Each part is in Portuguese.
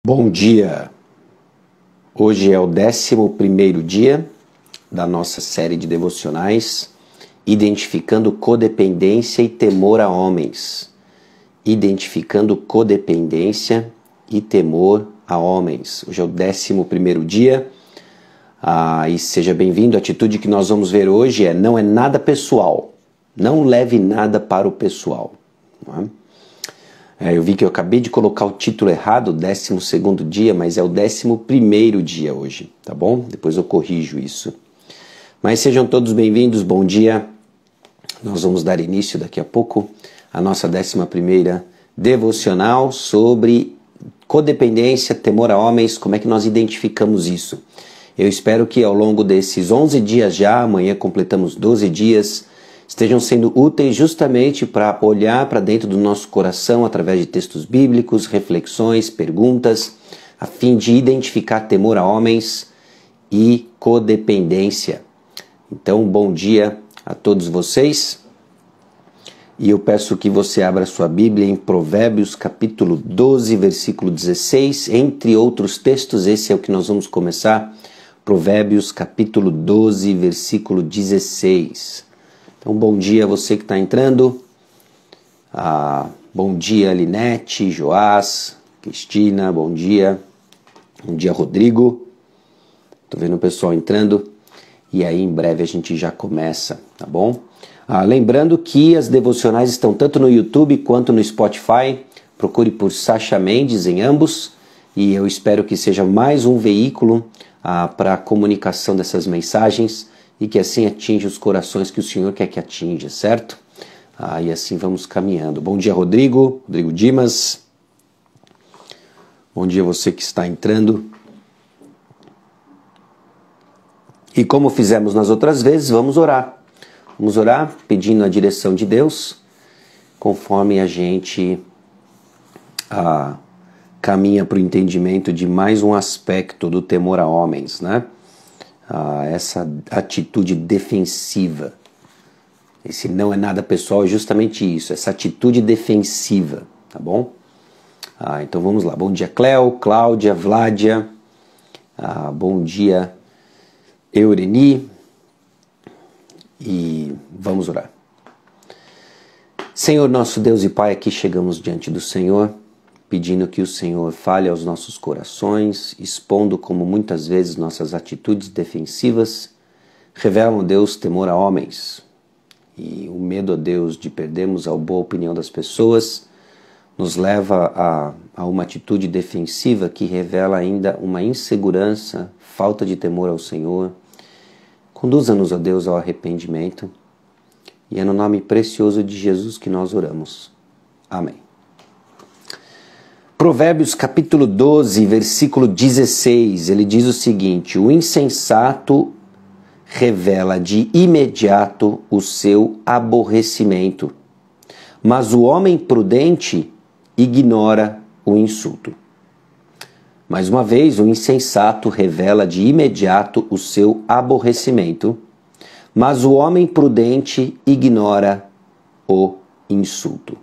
Bom dia! Hoje é o 11º dia da nossa série de devocionais, identificando codependência e temor a homens. Identificando codependência e temor a homens. Hoje é o 11º dia e seja bem-vindo. A atitude que nós vamos ver hoje não é nada pessoal. Não leve nada para o pessoal. Não é? Eu vi que eu acabei de colocar o título errado, 12º dia, mas é o 11º dia hoje, tá bom? Depois eu corrijo isso. Mas sejam todos bem-vindos, bom dia. Nós vamos dar início daqui a pouco à nossa 11ª devocional sobre codependência, temor a homens, como é que nós identificamos isso. Eu espero que ao longo desses 11 dias já, amanhã completamos 12 dias, estejam sendo úteis justamente para olhar para dentro do nosso coração através de textos bíblicos, reflexões, perguntas, a fim de identificar temor a homens e codependência. Então, bom dia a todos vocês. E eu peço que você abra sua Bíblia em Provérbios capítulo 12, versículo 16. Entre outros textos, esse é o que nós vamos começar. Provérbios capítulo 12, versículo 16. Então, bom dia a você que está entrando. Bom dia, Linete, Joás, Cristina, bom dia. Bom dia, Rodrigo. Estou vendo o pessoal entrando. E aí, em breve, a gente já começa, tá bom? Lembrando que as devocionais estão tanto no YouTube quanto no Spotify. Procure por Sacha Mendes em ambos. E eu espero que seja mais um veículo para a comunicação dessas mensagens e que assim atinja os corações que o Senhor quer que atinja, certo? E assim vamos caminhando. Bom dia, Rodrigo Dimas. Bom dia você que está entrando. E como fizemos nas outras vezes, vamos orar. Vamos orar pedindo a direção de Deus, conforme a gente caminha para o entendimento de mais um aspecto do temor a homens, né? Essa atitude defensiva. Esse não é nada pessoal, é justamente isso, essa atitude defensiva, tá bom? Então vamos lá. Bom dia, Cléo, Cláudia, Vládia. Bom dia, Eureni. E vamos orar. Senhor, nosso Deus e Pai, aqui chegamos diante do Senhor, pedindo que o Senhor fale aos nossos corações, expondo como muitas vezes nossas atitudes defensivas revelam, Deus, temor a homens. E o medo a Deus de perdermos a boa opinião das pessoas nos leva a uma atitude defensiva que revela ainda uma insegurança, falta de temor ao Senhor. Conduza-nos, ó Deus, ao arrependimento. E é no nome precioso de Jesus que nós oramos. Amém. Provérbios capítulo 12, versículo 16, ele diz o seguinte: o insensato revela de imediato o seu aborrecimento, mas o homem prudente ignora o insulto. Mais uma vez, o insensato revela de imediato o seu aborrecimento, mas o homem prudente ignora o insulto.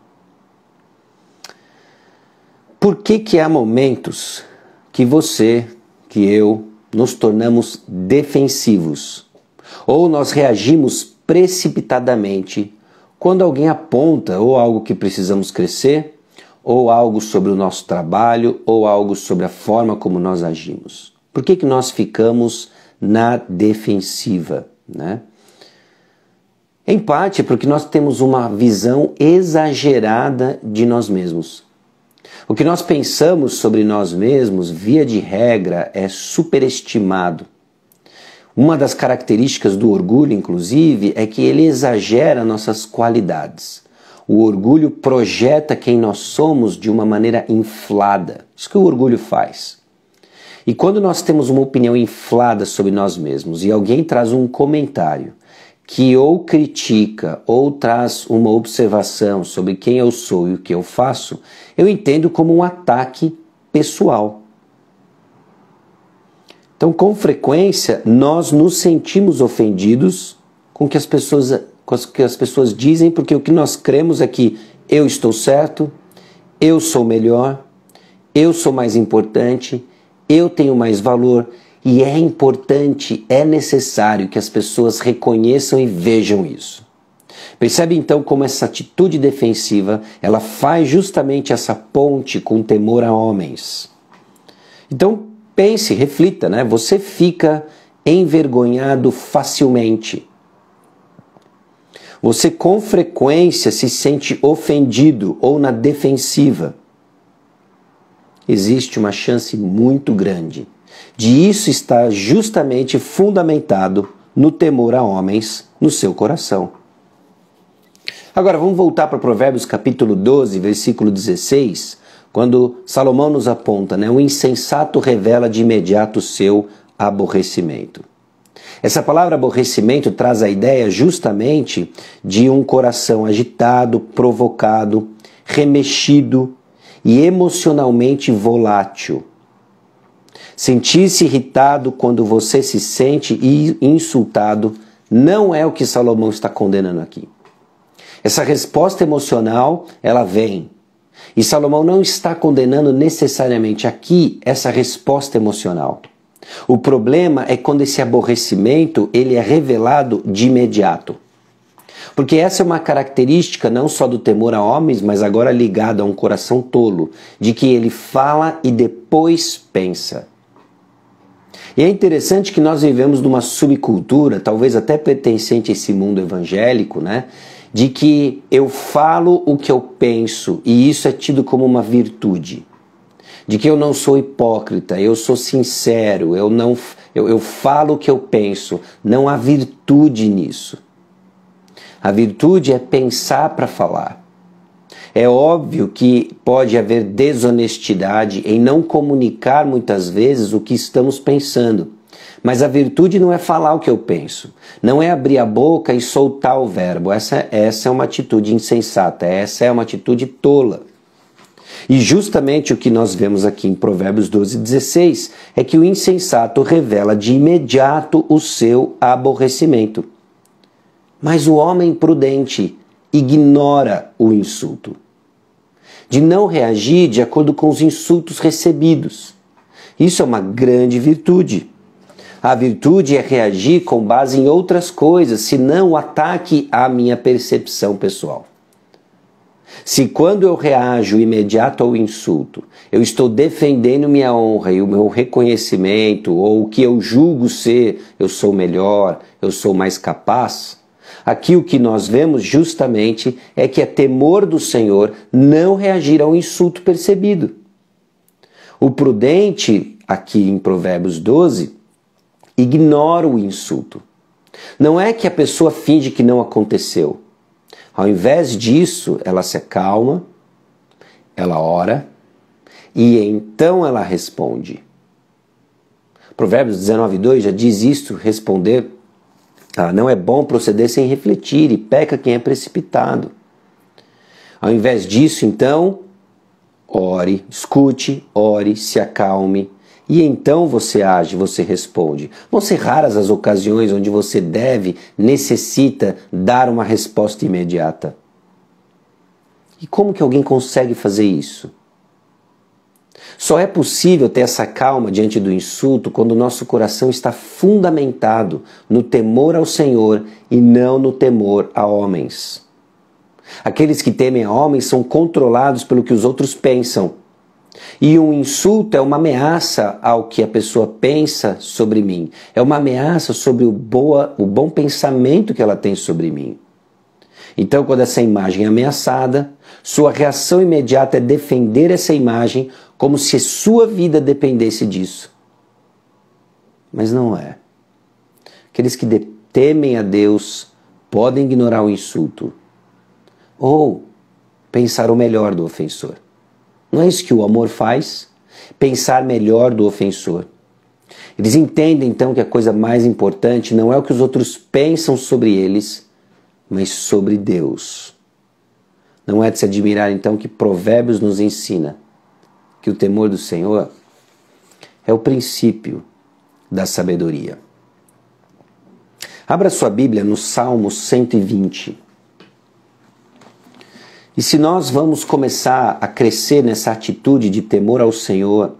Por que há momentos que você, que eu, nos tornamos defensivos? Ou nós reagimos precipitadamente quando alguém aponta ou algo que precisamos crescer, ou algo sobre o nosso trabalho, ou algo sobre a forma como nós agimos? Por que nós ficamos na defensiva, né? Em parte porque nós temos uma visão exagerada de nós mesmos. O que nós pensamos sobre nós mesmos, via de regra, é superestimado. Uma das características do orgulho, inclusive, é que ele exagera nossas qualidades. O orgulho projeta quem nós somos de uma maneira inflada. Isso que o orgulho faz. E quando nós temos uma opinião inflada sobre nós mesmos e alguém traz um comentário que ou critica ou traz uma observação sobre quem eu sou e o que eu faço, eu entendo como um ataque pessoal. Então, com frequência, nós nos sentimos ofendidos com o que as pessoas dizem, porque o que nós cremos é que eu estou certo, eu sou melhor, eu sou mais importante, eu tenho mais valor, e é importante, é necessário que as pessoas reconheçam e vejam isso. Percebe então como essa atitude defensiva, ela faz justamente essa ponte com temor a homens. Então pense, reflita, né? Você fica envergonhado facilmente. Você com frequência se sente ofendido ou na defensiva. Existe uma chance muito grande de isso estar justamente fundamentado no temor a homens no seu coração. Agora vamos voltar para Provérbios capítulo 12, versículo 16, quando Salomão nos aponta, né? O insensato revela de imediato o seu aborrecimento. Essa palavra aborrecimento traz a ideia justamente de um coração agitado, provocado, remexido e emocionalmente volátil. Sentir-se irritado quando você se sente insultado não é o que Salomão está condenando aqui. Essa resposta emocional, ela vem. E Salomão não está condenando necessariamente aqui essa resposta emocional. O problema é quando esse aborrecimento ele é revelado de imediato. Porque essa é uma característica não só do temor a homens, mas agora ligado a um coração tolo, de que ele fala e depois pensa. E é interessante que nós vivemos numa subcultura, talvez até pertencente a esse mundo evangélico, né? De que eu falo o que eu penso e isso é tido como uma virtude. De que eu não sou hipócrita, eu sou sincero, eu falo o que eu penso. Não há virtude nisso. A virtude é pensar para falar. É óbvio que pode haver desonestidade em não comunicar muitas vezes o que estamos pensando. Mas a virtude não é falar o que eu penso. Não é abrir a boca e soltar o verbo. Essa é uma atitude insensata. Essa é uma atitude tola. E justamente o que nós vemos aqui em Provérbios 12, 16 é que o insensato revela de imediato o seu aborrecimento. Mas o homem prudente ignora o insulto, de não reagir de acordo com os insultos recebidos. Isso é uma grande virtude. A virtude é reagir com base em outras coisas, senão o ataque à minha percepção pessoal. Se quando eu reajo imediato ao insulto, eu estou defendendo minha honra e o meu reconhecimento, ou o que eu julgo ser, eu sou melhor, eu sou mais capaz, aqui o que nós vemos justamente é que é temor do Senhor não reagir ao insulto percebido. O prudente, aqui em Provérbios 12, ignora o insulto. Não é que a pessoa finge que não aconteceu. Ao invés disso, ela se acalma, ela ora e então ela responde. Provérbios 19:2 já diz isto, responder, não é bom proceder sem refletir e peca quem é precipitado. Ao invés disso, então, ore, escute, ore, se acalme. E então você age, você responde. Vão ser raras as ocasiões onde você necessita dar uma resposta imediata. E como que alguém consegue fazer isso? Só é possível ter essa calma diante do insulto quando o nosso coração está fundamentado no temor ao Senhor e não no temor a homens. Aqueles que temem a homens são controlados pelo que os outros pensam. E um insulto é uma ameaça ao que a pessoa pensa sobre mim. É uma ameaça sobre o bom pensamento que ela tem sobre mim. Então, quando essa imagem é ameaçada, sua reação imediata é defender essa imagem como se sua vida dependesse disso. Mas não é. Aqueles que temem a Deus podem ignorar o insulto ou pensar o melhor do ofensor. Não é isso que o amor faz? Pensar melhor do ofensor. Eles entendem então que a coisa mais importante não é o que os outros pensam sobre eles, mas sobre Deus. Não é de se admirar então que Provérbios nos ensina que o temor do Senhor é o princípio da sabedoria. Abra sua Bíblia no Salmo 120. E se nós vamos começar a crescer nessa atitude de temor ao Senhor,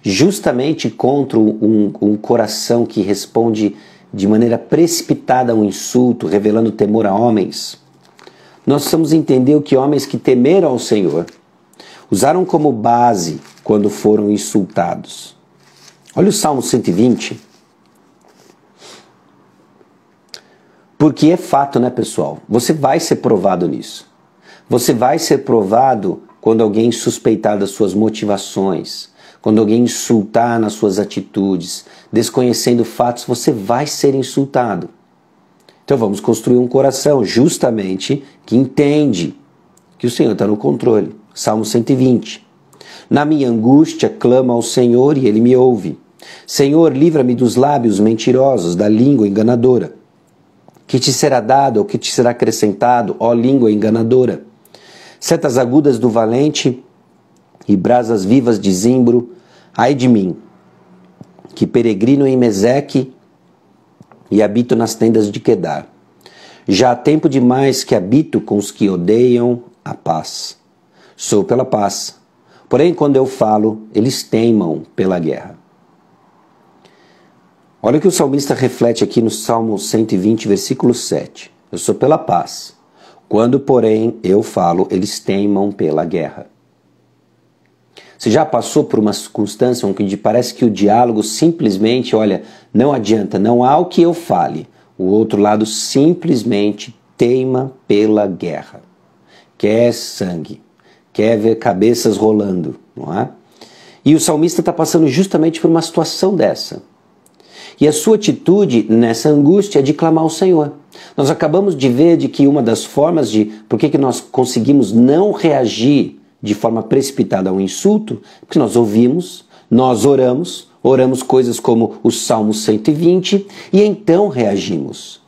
justamente contra um coração que responde de maneira precipitada a um insulto, revelando temor a homens, nós precisamos entender que homens que temeram ao Senhor usaram como base quando foram insultados. Olha o Salmo 120. Porque é fato, né, pessoal? Você vai ser provado nisso. Você vai ser provado quando alguém suspeitar das suas motivações, quando alguém insultar nas suas atitudes, desconhecendo fatos, você vai ser insultado. Então vamos construir um coração justamente que entende que o Senhor está no controle. Salmo 120. Na minha angústia clamo ao Senhor e Ele me ouve. Senhor, livra-me dos lábios mentirosos, da língua enganadora. Que te será dado ou que te será acrescentado, ó língua enganadora? Setas agudas do valente e brasas vivas de zimbro, ai de mim, que peregrino em Meseque e habito nas tendas de Quedar. Já há tempo demais que habito com os que odeiam a paz. Sou pela paz, porém quando eu falo, eles teimam pela guerra. Olha o que o salmista reflete aqui no Salmo 120, versículo 7. Eu sou pela paz. Quando, porém, eu falo, eles teimam pela guerra. Você já passou por uma circunstância onde parece que o diálogo simplesmente, olha, não adianta, não há o que eu fale. O outro lado simplesmente teima pela guerra. Quer sangue, quer ver cabeças rolando, não é? E o salmista está passando justamente por uma situação dessa. E a sua atitude nessa angústia é de clamar ao Senhor. Nós acabamos de ver de que uma das formas de por que nós conseguimos não reagir de forma precipitada ao insulto, porque nós ouvimos, nós oramos coisas como o Salmo 120 e então reagimos.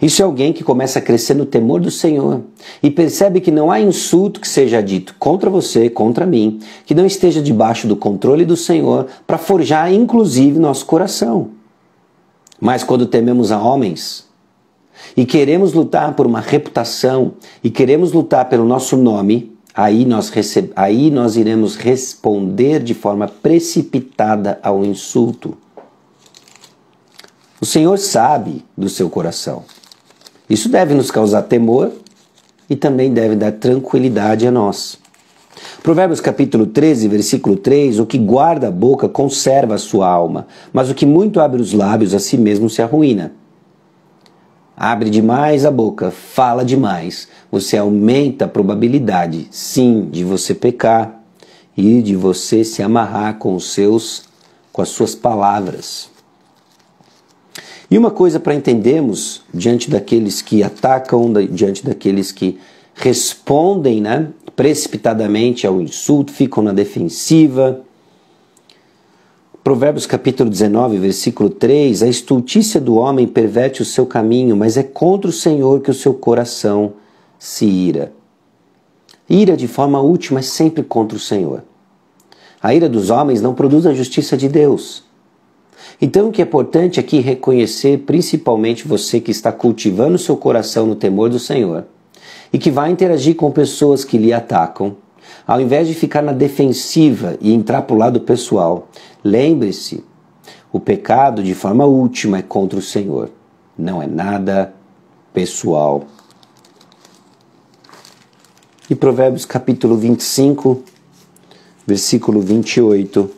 Isso é alguém que começa a crescer no temor do Senhor e percebe que não há insulto que seja dito contra você, contra mim, que não esteja debaixo do controle do Senhor para forjar inclusive nosso coração. Mas quando tememos a homens e queremos lutar por uma reputação e queremos lutar pelo nosso nome, aí nós iremos responder de forma precipitada ao insulto. O Senhor sabe do seu coração. Isso deve nos causar temor e também deve dar tranquilidade a nós. Provérbios capítulo 13, versículo 3, o que guarda a boca conserva a sua alma, mas o que muito abre os lábios a si mesmo se arruína. Abre demais a boca, fala demais, você aumenta a probabilidade, sim, de você pecar e de você se amarrar com as suas palavras. E uma coisa para entendermos, diante daqueles que atacam, diante daqueles que respondem, precipitadamente ao insulto, ficam na defensiva. Provérbios capítulo 19, versículo 3, a estultícia do homem perverte o seu caminho, mas é contra o Senhor que o seu coração se ira. Ira de forma útil, mas sempre contra o Senhor. A ira dos homens não produz a justiça de Deus. Então o que é importante aqui é reconhecer, principalmente você que está cultivando o seu coração no temor do Senhor e que vai interagir com pessoas que lhe atacam, ao invés de ficar na defensiva e entrar para o lado pessoal, lembre-se, o pecado de forma última é contra o Senhor, não é nada pessoal. E Provérbios capítulo 25, versículo 28.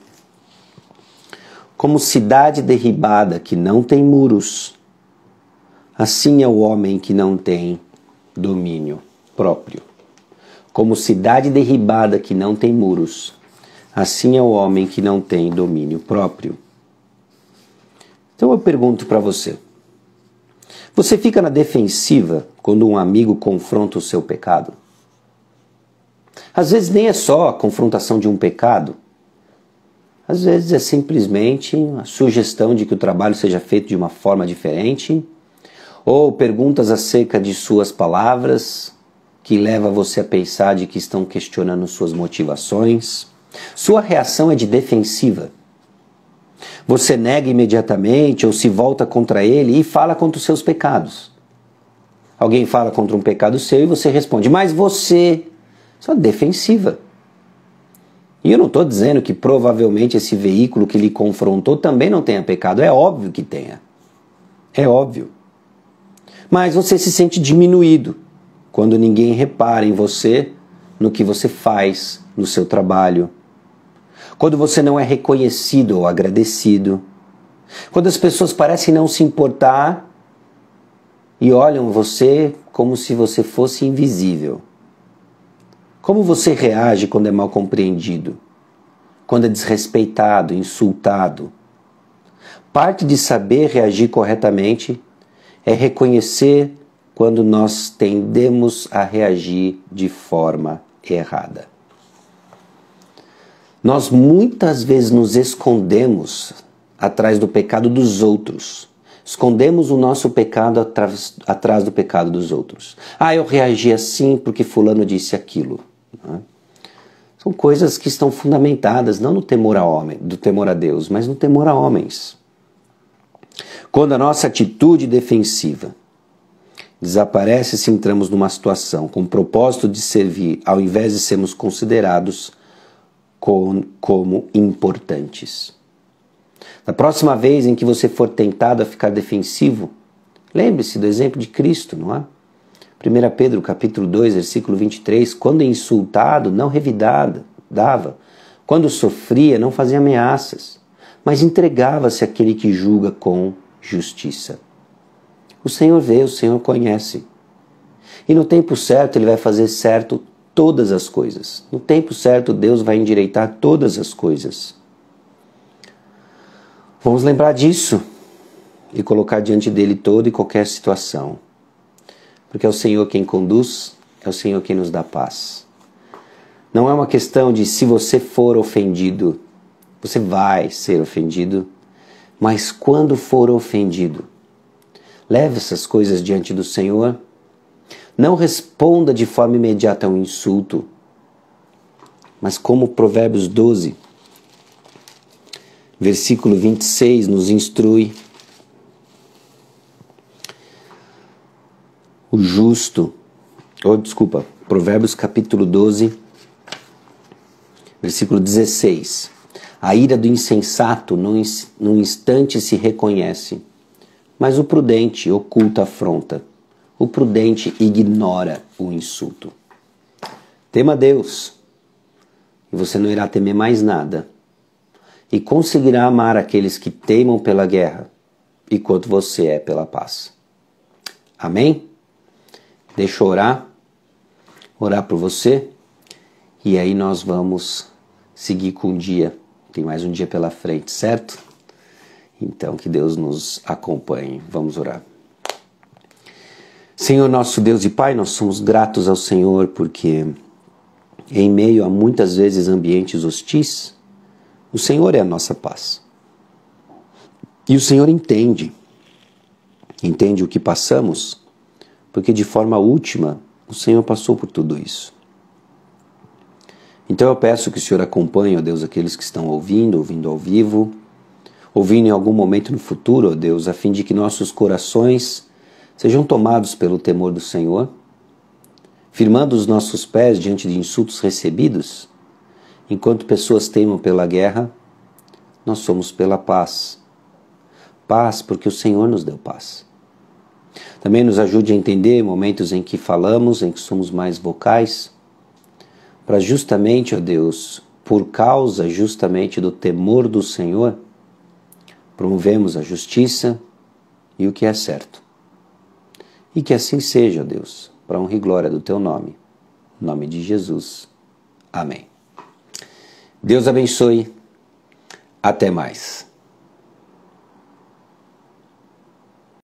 Como cidade derribada que não tem muros, assim é o homem que não tem domínio próprio. Como cidade derribada que não tem muros, assim é o homem que não tem domínio próprio. Então eu pergunto para você, você fica na defensiva quando um amigo confronta o seu pecado? Às vezes nem é só a confrontação de um pecado, às vezes é simplesmente a sugestão de que o trabalho seja feito de uma forma diferente, ou perguntas acerca de suas palavras, que leva você a pensar de que estão questionando suas motivações. Sua reação é de defensiva. Você nega imediatamente ou se volta contra ele e fala contra os seus pecados. Alguém fala contra um pecado seu e você responde, mas você... Isso é defensiva. E eu não estou dizendo que provavelmente esse veículo que lhe confrontou também não tenha pecado. É óbvio que tenha. É óbvio. Mas você se sente diminuído quando ninguém repara em você, no que você faz, no seu trabalho. Quando você não é reconhecido ou agradecido. Quando as pessoas parecem não se importar e olham você como se você fosse invisível. Como você reage quando é mal compreendido? Quando é desrespeitado, insultado? Parte de saber reagir corretamente é reconhecer quando nós tendemos a reagir de forma errada. Nós muitas vezes nos escondemos atrás do pecado dos outros. Escondemos o nosso pecado atrás do pecado dos outros. Eu reagi assim porque fulano disse aquilo. São coisas que estão fundamentadas não no temor a homem, do temor a Deus, mas no temor a homens. Quando a nossa atitude defensiva desaparece se entramos numa situação com o propósito de servir, ao invés de sermos considerados como importantes. Na próxima vez em que você for tentado a ficar defensivo, lembre-se do exemplo de Cristo, não é? 1 Pedro capítulo 2, versículo 23, quando insultado, não revidava, quando sofria, não fazia ameaças, mas entregava-se àquele que julga com justiça. O Senhor vê, o Senhor conhece. E no tempo certo Ele vai fazer certo todas as coisas. No tempo certo Deus vai endireitar todas as coisas. Vamos lembrar disso e colocar diante dele toda e qualquer situação. Porque é o Senhor quem conduz, é o Senhor quem nos dá paz. Não é uma questão de se você for ofendido, você vai ser ofendido, mas quando for ofendido, leve essas coisas diante do Senhor. Não responda de forma imediata ao insulto, mas como Provérbios 12, versículo 26 nos instrui, Provérbios capítulo 12, versículo 16. A ira do insensato num instante se reconhece, mas o prudente oculta a afronta. O prudente ignora o insulto. Tema Deus, e você não irá temer mais nada, e conseguirá amar aqueles que teimam pela guerra, enquanto você é pela paz. Amém? Deixa eu orar por você, e aí nós vamos seguir com o dia. Tem mais um dia pela frente, certo? Então, que Deus nos acompanhe. Vamos orar. Senhor, nosso Deus e Pai, nós somos gratos ao Senhor porque em meio a muitas vezes ambientes hostis, o Senhor é a nossa paz. E o Senhor entende o que passamos, porque de forma última o Senhor passou por tudo isso. Então eu peço que o Senhor acompanhe, ó Deus, aqueles que estão ouvindo ao vivo, ouvindo em algum momento no futuro, ó Deus, a fim de que nossos corações sejam tomados pelo temor do Senhor, firmando os nossos pés diante de insultos recebidos, enquanto pessoas teimam pela guerra, nós somos pela paz. Paz porque o Senhor nos deu paz. Também nos ajude a entender momentos em que falamos, em que somos mais vocais, para justamente, ó Deus, por causa justamente do temor do Senhor, promovemos a justiça e o que é certo. E que assim seja, ó Deus, para honra e glória do Teu nome. Em nome de Jesus. Amém. Deus abençoe. Até mais.